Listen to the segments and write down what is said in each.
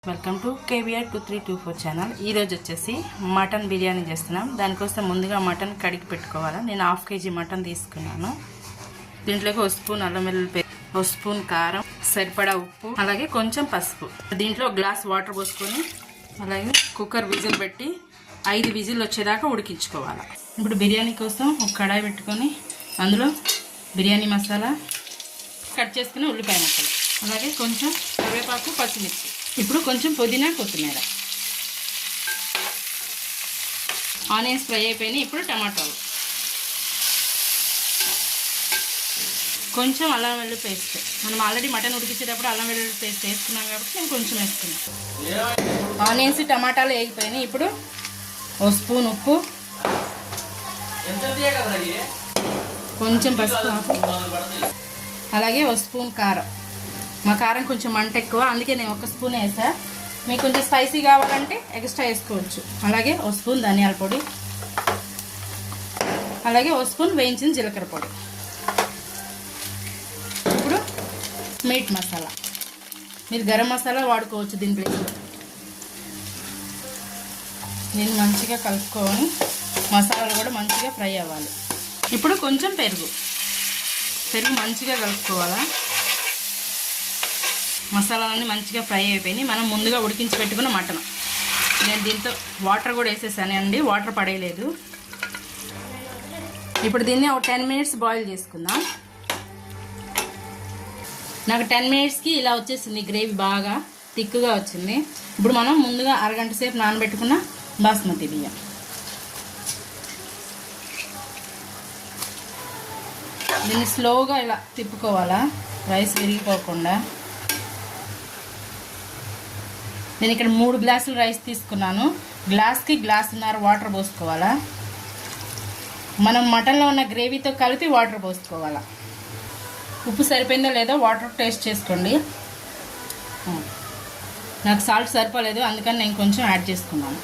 Welcome to KVR 2324 channel. ఈరోజు వచ్చేసి mutton biryani చేస్తున్నాం. దానికోసం ముందుగా మటన్ కడిగి పెట్టుకోవాలి. నేను 1/2 kg మటన్ తీసుకున్నాను. దీంట్లోకి 1 స్పూన్ అల్లం వెల్లుల్లి పేస్ట్, 1 స్పూన్ కారం, సరిపడా ఉప్పు, అలాగే కొంచెం పసుపు. దీంట్లో గ్లాస్ వాటర్ పోసుకొని అలాగే కుక్కర్ విజిల్ పెట్టి 5 విజిల్ వచ్చేదాకా ఉడికించుకోవాలి. ఇప్పుడు బిర్యానీ కోసం ఒక కడాయి పెట్టుకొని అందులో బిర్యానీ మసాలా, కట్ చేసుకుని ఉల్లిపాయ ముక్కలు, అలాగే కొంచెం కరివేపాకు, పచ్చిమిర్చి, ఇప్పుడు కొంచెం పుదీనా, కొత్తిమీర, ఆనియన్స్ ఫ్రై అయిపోయినాయి. ఇప్పుడు టమాటాలు, కొంచెం అల్లం వెల్లుల్లి పేస్ట్. మనం ఆల్రెడీ మటన్ ఉడికించేటప్పుడు అల్లం వెల్లుల్లి పేస్ట్ వేసుకున్నాం కాబట్టి నేను కొంచెం వేసుకున్నాను. ఆనియన్స్, టమాటాలు వేగిపోయినాయి. ఇప్పుడు 1 స్పూన్ ఉప్పు, కొంచెం పసుపు, అలాగే 1 స్పూన్ కారం. మా కారం కొంచెం మంట ఎక్కువ, అందుకే నేను 1 స్పూన్ వేసా. మీకు కొంచెం స్పైసీ కావాలంటే ఎక్స్ట్రా వేసుకోవచ్చు. అలాగే 1 స్పూన్ ధనియాల పొడి, అలాగే 1 స్పూన్ వేయించిన జీలకర్ర పొడి. ఇప్పుడు మీట్ మసాలా, మీరు గరం మసాలా వాడుకోవచ్చు దీని ప్లేస్లో. దీన్ని మంచిగా కలుపుకొని మసాలాలు కూడా మంచిగా ఫ్రై అవ్వాలి. ఇప్పుడు కొంచెం పెరుగు మంచిగా కలుపుకోవాలా. మసాలాలన్నీ మంచిగా ఫ్రై అయిపోయినాయి. మనం ముందుగా ఉడికించి పెట్టుకున్న మటన్, నేను దీంతో వాటర్ కూడా వేసేసాను అండి, వాటర్ పడేయలేదు. ఇప్పుడు దీన్ని ఒక 10 మినిట్స్ బాయిల్ చేసుకుందాం. నాకు 10 మినిట్స్కి ఇలా వచ్చేసింది, గ్రేవీ బాగా థిక్గా వచ్చింది. ఇప్పుడు మనం ముందుగా అరగంట సేపు నానబెట్టుకున్న బాస్మతి బియ్యం, దీన్ని స్లోగా ఇలా తిప్పుకోవాలా, రైస్ విరిగిపోకుండా. నేను ఇక్కడ 3 గ్లాసులు రైస్ తీసుకున్నాను. గ్లాస్కి 1.5 గ్లాసున్నర వాటర్ పోసుకోవాలా. మనం మటన్లో ఉన్న గ్రేవీతో కలిపి వాటర్ పోసుకోవాలా. ఉప్పు సరిపోయిందో లేదో వాటర్ టేస్ట్ చేసుకోండి. నాకు సాల్ట్ సరిపోలేదు, అందుకని నేను కొంచెం యాడ్ చేసుకున్నాను.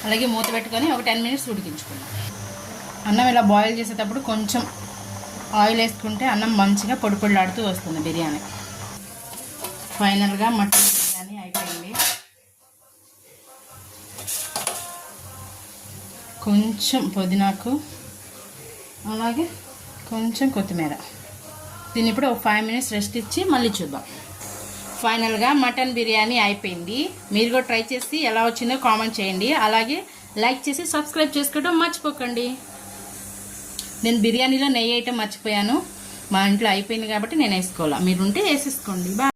అలాగే మూత పెట్టుకొని ఒక 10 మినిట్స్ ఉడికించుకున్నాను. అన్నం ఇలా బాయిల్ చేసేటప్పుడు కొంచెం ఆయిల్ వేసుకుంటే అన్నం మంచిగా పొడి పొడిలాడుతూ వస్తుంది బిర్యానీ. ఫైనల్గా మటన్ బిర్యానీ అయిపోయింది. కొంచెం పుదీనాకు, అలాగే కొంచెం కొత్తిమీర. దీన్ని ఇప్పుడు ఒక 5 మినిట్స్ రెస్ట్ ఇచ్చి మళ్ళీ చూద్దాం. ఫైనల్గా మటన్ బిర్యానీ అయిపోయింది. మీరు కూడా ట్రై చేసి ఎలా వచ్చిందో కామెంట్ చేయండి. అలాగే లైక్ చేసి సబ్స్క్రైబ్ చేసుకోవడం మర్చిపోకండి. నేను బిర్యానీలో నెయ్యి వేయటం మర్చిపోయాను. మా ఇంట్లో అయిపోయింది కాబట్టి నేను వేసుకోవాలా, మీరుంటే వేసేసుకోండి. బాయ్.